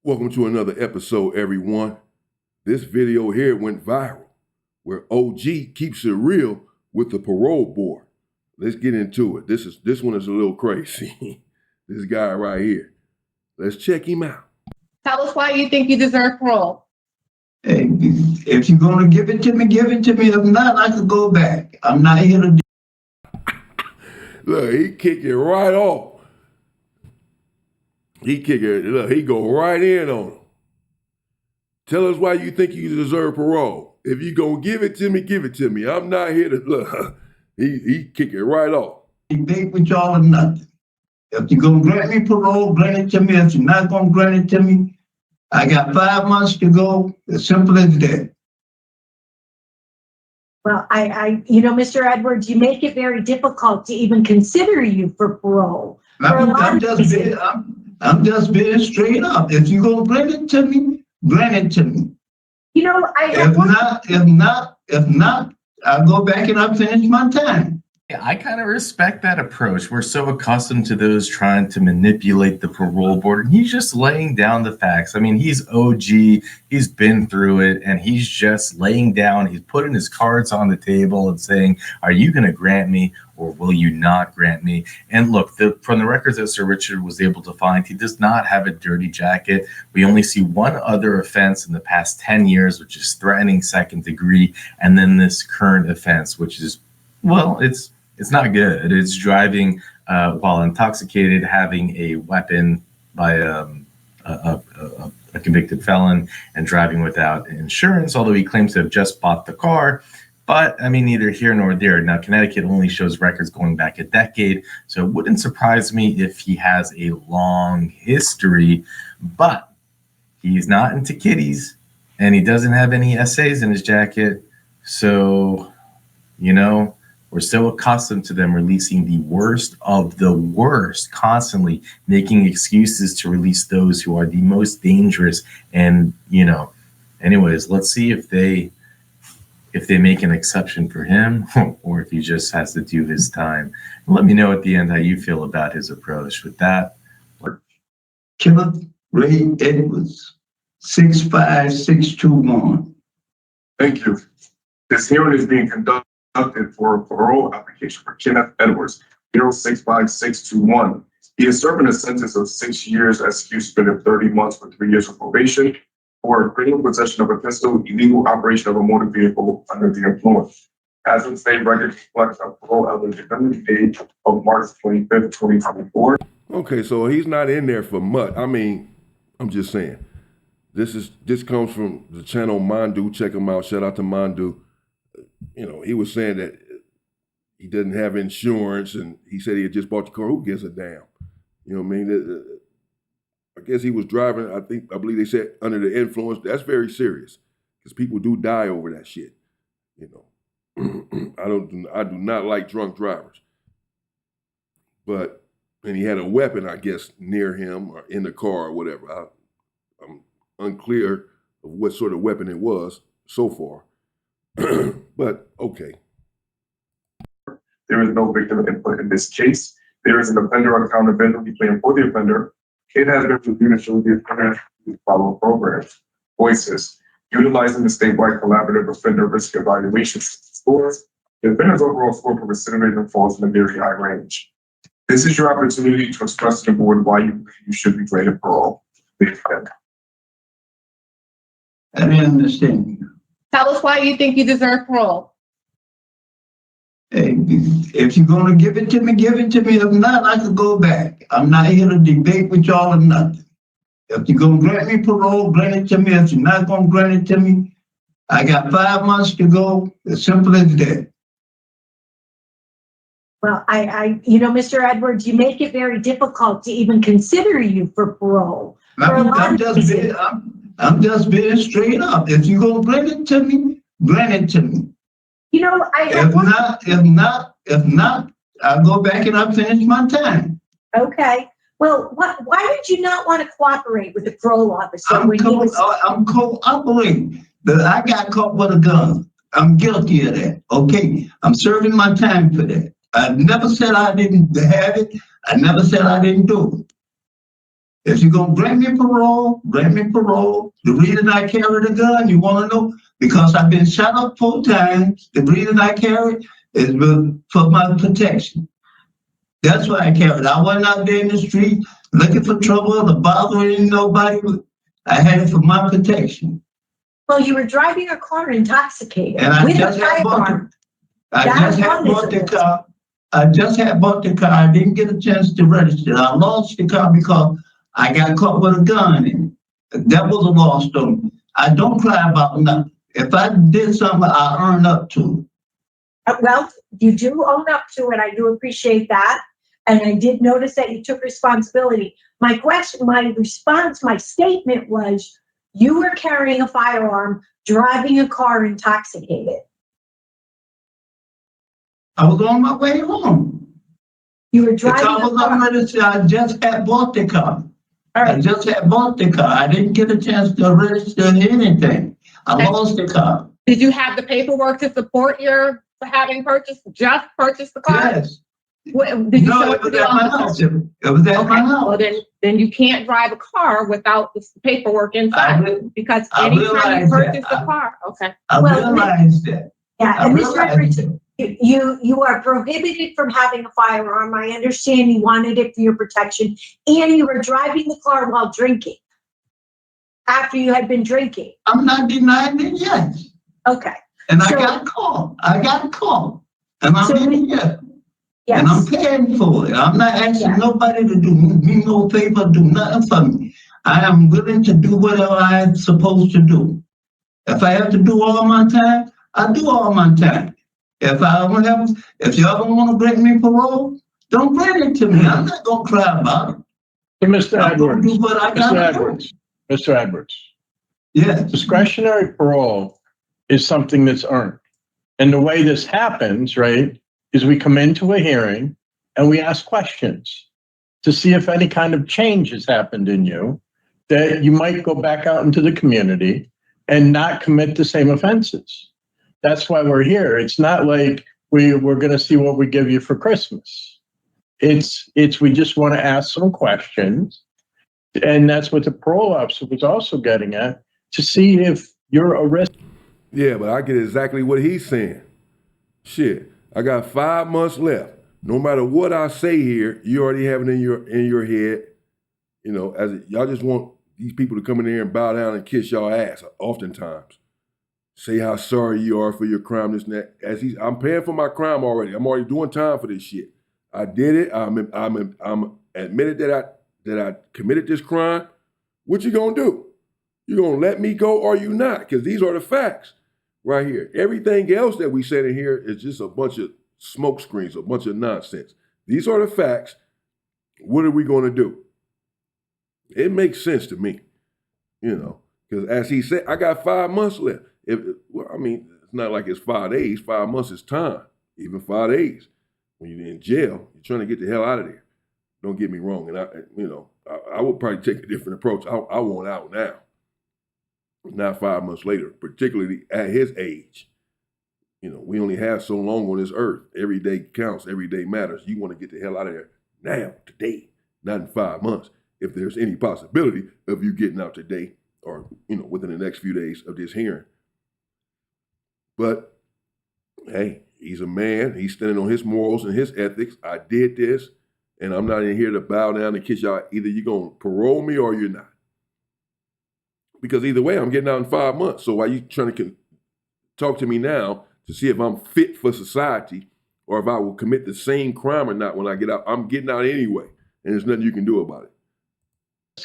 Welcome to another episode, everyone. This video here went viral, where OG keeps it real with the parole board. Let's get into it. This one is a little crazy. This guy right here. Let's check him out. Tell us why you think you deserve parole. Hey, if you're gonna give it to me, give it to me. If not, I could go back. I'm not here to. Look, he kick it right off. Look, he go right in on him. Tell us why you think you deserve parole. If you gonna give it to me, give it to me. I'm not here to look. He kick it right off. Debate with y'all or nothing. If you're gonna grant me parole, grant it to me. If you're not gonna grant it to me, I got 5 months to go. As simple as that. Well, Mr. Edwards, you make it very difficult to even consider you for parole. I'm just being straight up. If you're gonna grant it to me, grant it to me. If not, I'll go back and I'll finish my time. Yeah, I kind of respect that approach. We're so accustomed to those trying to manipulate the parole board. And he's just laying down the facts. I mean, he's OG, he's been through it, and he's just laying down, he's putting his cards on the table and saying, are you going to grant me or will you not grant me? And look, from the records that Sir Richard was able to find, he does not have a dirty jacket. We only see one other offense in the past 10 years, which is threatening second degree. And then this current offense, which is, well, it's not good. It's driving while intoxicated, having a weapon by a convicted felon, and driving without insurance, although he claims to have just bought the car. But, I mean, neither here nor there. Now, Connecticut only shows records going back a decade, so it wouldn't surprise me if he has a long history. But he's not into kitties, and he doesn't have any essays in his jacket. So, we're so accustomed to them releasing the worst of the worst, constantly making excuses to release those who are the most dangerous. And, anyways, let's see if they make an exception for him or if he just has to do his time. Let me know at the end how you feel about his approach. With that, Kenneth Ray Edwards, 65621. Thank you. This hearing is being conducted for a parole application for Kenneth Edwards, 065621. He is serving a sentence of 6 years execution suspended of 30 months with 3 years of probation for criminal possession of a pistol, illegal operation of a motor vehicle under the influence. As of state record reflects a parole eligibility date of March 25th, 2024. Okay, so he's not in there for much. I mean, I'm just saying. This comes from the channel Mandu. Check him out. Shout out to Mandu. He was saying that he doesn't have insurance, and he said he had just bought the car. Who gives a damn? You know what I mean? I guess he was driving, I believe they said under the influence. That's very serious because people do die over that shit. I do not like drunk drivers. And he had a weapon, I guess, near him or in the car or whatever. I'm unclear of what sort of weapon it was so far. But okay. There is no victim input in this case. There is an offender accountability plan for the offender. It has been reviewed and shown the offender to follow programs. Voices. Utilizing the statewide collaborative offender risk evaluation scores, the offender's overall score for recidivism falls in a very high range. This is your opportunity to express to the board why you should be granted parole. I didn't understand you. Tell us why you think you deserve parole. Hey, if you're gonna give it to me, give it to me. If not, I could go back. I'm not here to debate with y'all or nothing. If you're gonna grant me parole, grant it to me. If you're not gonna grant it to me, I got 5 months to go. As simple as that. Well, Mr. Edwards, you make it very difficult to even consider you for parole. I'm just being straight up. If you're gonna grant it to me, grant it to me. If not, I'll go back and I'll finish my time. Okay. Well, why did you not want to cooperate with the parole officer? I'm cooperating, but I got caught with a gun. I'm guilty of that. Okay, I'm serving my time for that. I never said I didn't have it. I never said I didn't do it. If you're gonna grant me parole, grant me parole. The reason I carry the gun, you wanna know? Because I've been shot up 4 times. The reason I carry it is for my protection. That's why I carried it. I wasn't out there in the street looking for trouble or bothering nobody. I had it for my protection. Well, you were driving a car intoxicated And I with a just had bought firearm. I That just had one is bought the a risk. car. I just had bought the car. I didn't get a chance to register. I lost the car because I got caught with a gun in it. That was a loss to me. I don't cry about nothing. If I did something, I earn up to it. Well, you do own up to it. I do appreciate that. And I did notice that you took responsibility. My response, my statement was, you were carrying a firearm, driving a car intoxicated. I was on my way home. You were The driving car a was car. unregistered. I just had bought the car. All I right. just had bought the car. I didn't get a chance to register anything. I Okay. lost the car. Did you have the paperwork to support your having purchased the car? Yes. Did you No, show it it to was the at my officer? house. It was at my Okay, well house. then you can't drive a car without the paperwork I inside, re- because I anytime you realize that. purchase a car, okay. I Well, realized that. Yeah, I and Mr. realized Edwards, that. you are prohibited from having a firearm. I understand you wanted it for your protection, and you were driving the car while drinking. After you had been drinking. I'm not denying it yet. Okay. And I So- got a call. And I'm So in we- here. And I'm Yes. paying for it. I'm not asking Yeah. nobody to do me no favor, do nothing for me. I am willing to do whatever I'm supposed to do. If I have to do all my time, I do all my time. If y'all don't want to grant me parole, don't grant it to me. I'm not gonna cry about it. So, Mr. I'm gonna Edwards, do what I Mr. gotta do. Edwards, Mr. Edwards, Yes. discretionary parole is something that's earned. And the way this happens, right, is we come into a hearing and we ask questions to see if any kind of change has happened in you, that you might go back out into the community and not commit the same offenses. That's why we're here. It's not like we're going to see what we give you for Christmas. It's we just want to ask some questions. And that's what the parole officer was also getting at, to see if you're a risk. Yeah, but I get exactly what he's saying. Shit, I got 5 months left. No matter what I say here, you already have it in your head. You know, y'all just want these people to come in here and bow down and kiss y'all ass. Oftentimes, say how sorry you are for your crime. This and that. I'm paying for my crime already. I'm already doing time for this shit. I did it. I'm admitted that I committed this crime. What you gonna do? You gonna let me go or you not? Because these are the facts right here. Everything else that we said in here is just a bunch of smoke screens, a bunch of nonsense. These are the facts. What are we gonna do? It makes sense to me, you know, because as he said, I got 5 months left. It's not like it's 5 days. 5 months is time. Even 5 days. When you're in jail, you're trying to get the hell out of there. Don't get me wrong. And I would probably take a different approach. I want out now, not 5 months later, particularly at his age. You know, we only have so long on this earth. Every day counts. Every day matters. You want to get the hell out of there now, today, not in 5 months. If there's any possibility of you getting out today or, within the next few days of this hearing. But, hey, he's a man. He's standing on his morals and his ethics. I did this, and I'm not in here to bow down and kiss y'all. Either you're going to parole me or you're not. Because either way, I'm getting out in 5 months. So why you trying to talk to me now to see if I'm fit for society or if I will commit the same crime or not when I get out? I'm getting out anyway, and there's nothing you can do about it.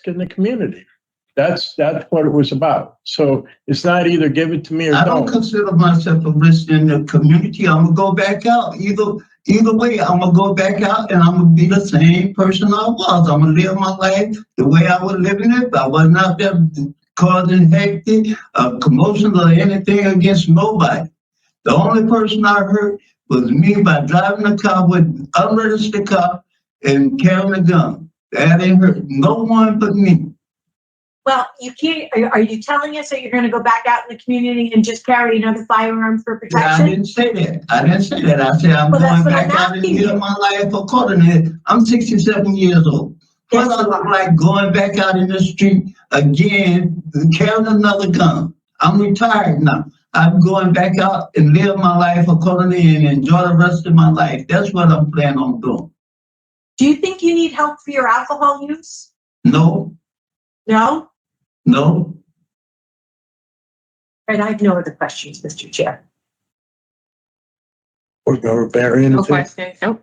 In the community. That's what it was about. So it's not either give it to me or I don't consider myself a risk in the community. I'm gonna go back out. Either way, I'm gonna go back out and I'm gonna be the same person I was. I'm gonna live my life the way I was living it. I wasn't out there causing hectic, commotions or anything against nobody. The only person I hurt was me by driving a car with unregistered car and carrying a gun. That ain't hurt no one but me. Well, you can't, are you telling us that you're going to go back out in the community and just carry another firearm for Yeah, I protection? didn't say that. I said I'm Well, that's going what back I'm out and asking live you. my life accordingly. I'm 67 years old. What I look like going back out in the street again, carrying another gun. I'm retired now. I'm going back out and live my life accordingly and enjoy the rest of my life. That's what I'm planning on doing. Do you think you need help for your alcohol use? No, No? no. Right, I have no other questions, Mr. Chair. We're going to bury No anything. questions. Nope.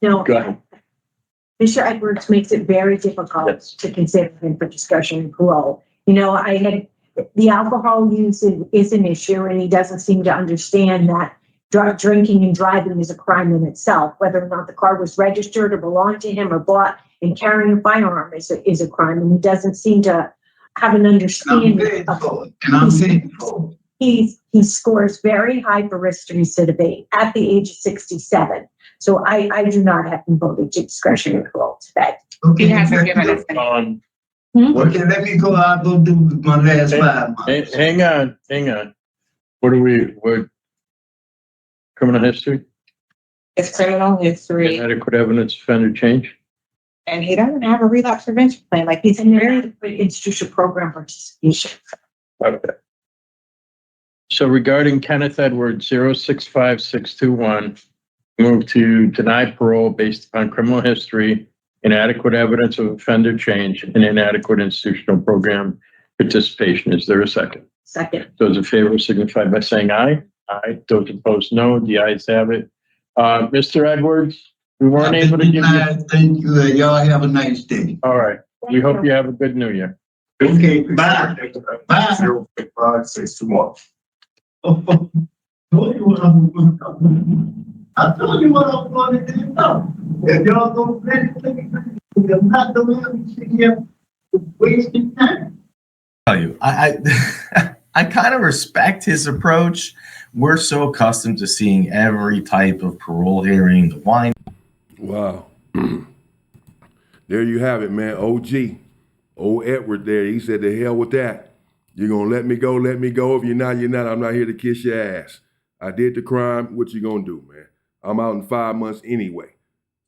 No. Go ahead. Mr. Edwards makes it very difficult Yes. to consider him for discretion and parole. You know, the alcohol use is an issue, and he doesn't seem to understand that drinking and driving is a crime in itself. Whether or not the car was registered or belonged to him or bought, and carrying a firearm is a crime, and he doesn't seem to have an And I'm understanding paying of for it. And I'm paying for it. he scores very high for risk to recidivate at the age of 67. So I do not have him voted to discretion and parole today. Okay, He hasn't let given me us go. any. Okay, let me go. I'll go do my last 5 months. Hang on. What criminal history? It's criminal history, Inadequate evidence, offender change? and he doesn't have a relapse prevention plan. Like he's And very. then institutional program participation. Okay. So regarding Kenneth Edwards, 065621, move to deny parole based upon criminal history, inadequate evidence of offender change, and inadequate institutional program participation. Is there a second? Second. Those in favor signify by saying aye. Aye. Those opposed, no. The ayes have it. Mr. Edwards, we weren't able to give you. Thank you. Y'all have a nice day. All right. We hope you have a good New Year. Okay, bye. Bye. 05621. Told you what I'm going to do. I told you what I'm going to do. No. If y'all don't plan to take it, if not, don't let me sit here wasting time. Tell you, I kind of respect his approach. We're so accustomed to seeing every type of parole hearing, the wine. Wow. There you have it, man. OG. Old Edward there. He said, the hell with that. You're going to let me go, let me go. If you're not, you're not. I'm not here to kiss your ass. I did the crime. What you going to do, man? I'm out in 5 months anyway.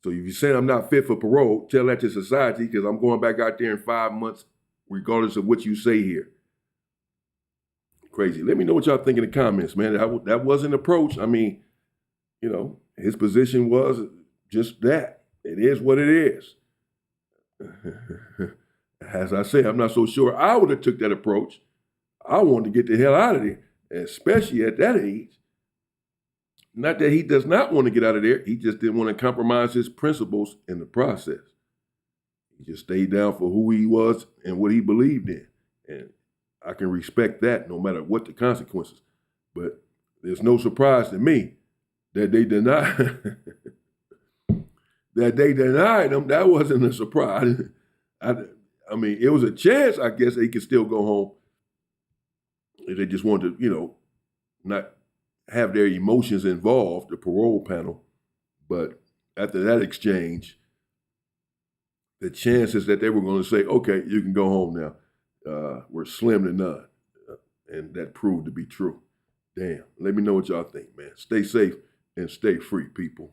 So if you say I'm not fit for parole, tell that to society because I'm going back out there in 5 months regardless of what you say here. Crazy. Let me know what y'all think in the comments, man. That was an approach. I mean, you know, his position was just that. It is what it is. As I said, I'm not so sure I would have took that approach. I wanted to get the hell out of there, especially at that age. Not that he does not want to get out of there. He just didn't want to compromise his principles in the process. He just stayed down for who he was and what he believed in. And I can respect that no matter what the consequences. But there's no surprise to me that they denied him. That wasn't a surprise. I mean, it was a chance, I guess, that he could still go home. If they just wanted to, you know, not have their emotions involved, the parole panel. But after that exchange, the chances that they were going to say, okay, you can go home now, were slim to none. And that proved to be true. Damn. Let me know what y'all think, man. Stay safe and stay free, people.